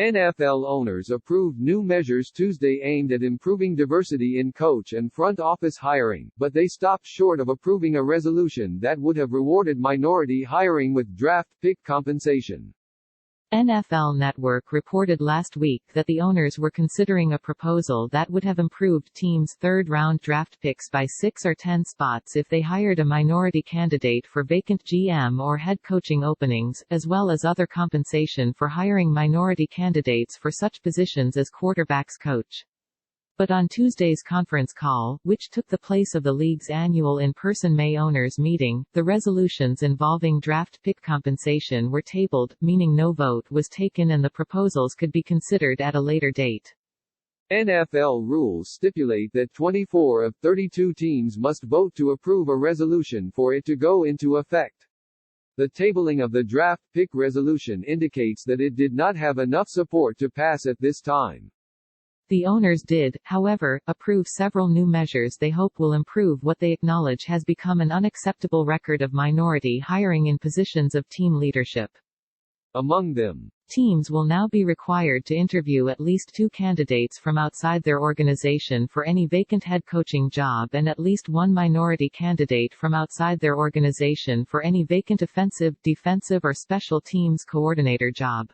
NFL owners approved new measures Tuesday aimed at improving diversity in coach and front office hiring, but they stopped short of approving a resolution that would have rewarded minority hiring with draft pick compensation. NFL Network reported last week that the owners were considering a proposal that would have improved teams' third-round draft picks by 6 or 10 spots if they hired a minority candidate for vacant GM or head coaching openings, as well as other compensation for hiring minority candidates for such positions as quarterbacks coach. But on Tuesday's conference call, which took the place of the league's annual in-person May owners meeting, the resolutions involving draft pick compensation were tabled, meaning no vote was taken and the proposals could be considered at a later date. NFL rules stipulate that 24 of 32 teams must vote to approve a resolution for it to go into effect. The tabling of the draft pick resolution indicates that it did not have enough support to pass at this time. The owners did, however, approve several new measures they hope will improve what they acknowledge has become an unacceptable record of minority hiring in positions of team leadership. Among them, teams will now be required to interview at least 2 candidates from outside their organization for any vacant head coaching job and at least 1 minority candidate from outside their organization for any vacant offensive, defensive or special teams coordinator job.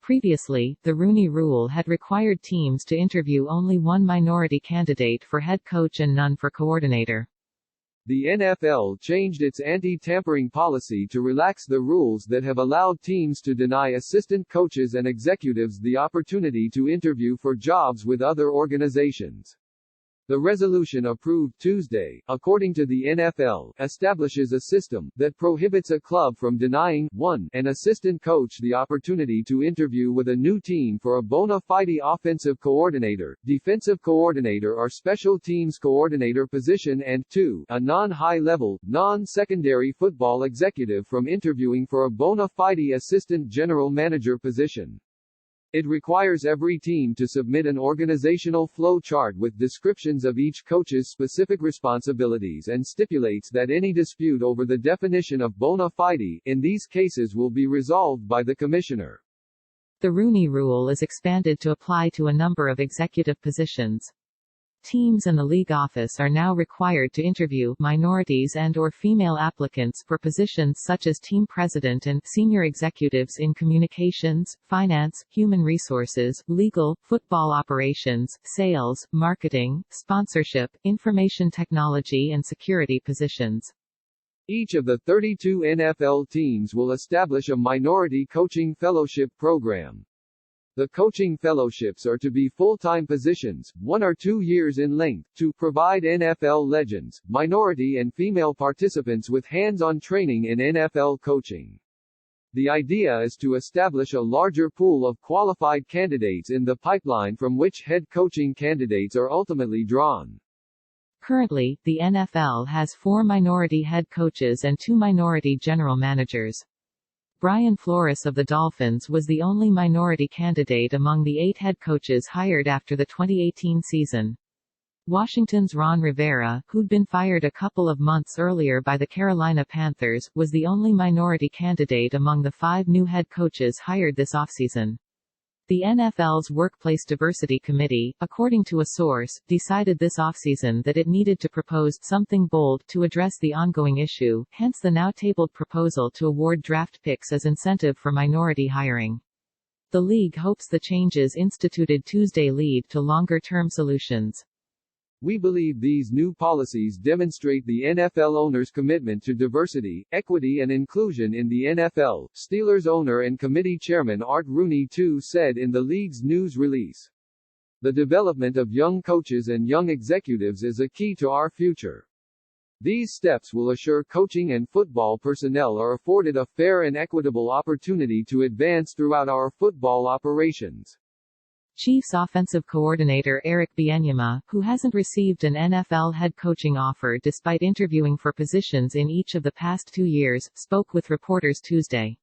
Previously, the Rooney Rule had required teams to interview only 1 minority candidate for head coach and none for coordinator. The NFL changed its anti-tampering policy to relax the rules that have allowed teams to deny assistant coaches and executives the opportunity to interview for jobs with other organizations. The resolution approved Tuesday, according to the NFL, establishes a system that prohibits a club from denying 1 an assistant coach the opportunity to interview with a new team for a bona fide offensive coordinator, defensive coordinator or special teams coordinator position and 2 a non-high-level, non-secondary football executive from interviewing for a bona fide assistant general manager position. It requires every team to submit an organizational flow chart with descriptions of each coach's specific responsibilities and stipulates that any dispute over the definition of bona fide in these cases will be resolved by the commissioner. The Rooney Rule is expanded to apply to a number of executive positions. Teams and the league office are now required to interview minorities and/or female applicants for positions such as team president and senior executives in communications, finance, human resources, legal, football operations, sales, marketing, sponsorship, information technology and security positions. Each of the 32 NFL teams will establish a minority coaching fellowship program. The coaching fellowships are to be full-time positions, 1 or 2 years in length, to provide NFL legends, minority and female participants with hands-on training in NFL coaching. The idea is to establish a larger pool of qualified candidates in the pipeline from which head coaching candidates are ultimately drawn. Currently, the NFL has 4 minority head coaches and 2 minority general managers. Brian Flores of the Dolphins was the only minority candidate among the 8 head coaches hired after the 2018 season. Washington's Ron Rivera, who'd been fired a couple of months earlier by the Carolina Panthers, was the only minority candidate among the 5 new head coaches hired this offseason. The NFL's Workplace Diversity Committee, according to a source, decided this offseason that it needed to propose something bold to address the ongoing issue, hence the now-tabled proposal to award draft picks as incentive for minority hiring. The league hopes the changes instituted Tuesday lead to longer-term solutions. We believe these new policies demonstrate the NFL owners' commitment to diversity, equity and inclusion in the NFL, Steelers owner and committee chairman Art Rooney II said in the league's news release. The development of young coaches and young executives is a key to our future. These steps will assure coaching and football personnel are afforded a fair and equitable opportunity to advance throughout our football operations. Chiefs offensive coordinator Eric Bieniema, who hasn't received an NFL head coaching offer despite interviewing for positions in each of the past 2 years, spoke with reporters Tuesday.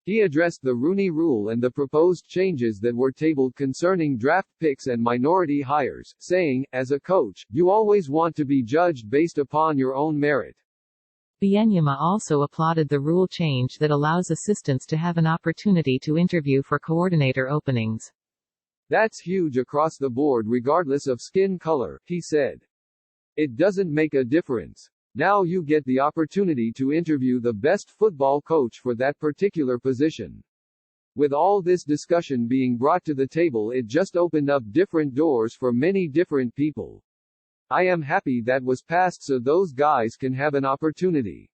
He addressed the Rooney Rule and the proposed changes that were tabled concerning draft picks and minority hires, saying, "As a coach, you always want to be judged based upon your own merit. Bienema also applauded the rule change that allows assistants to have an opportunity to interview for coordinator openings. That's huge across the board regardless of skin color, he said. It doesn't make a difference. Now you get the opportunity to interview the best football coach for that particular position. With all this discussion being brought to the table, it just opened up different doors for many different people. I am happy that was passed so those guys can have an opportunity.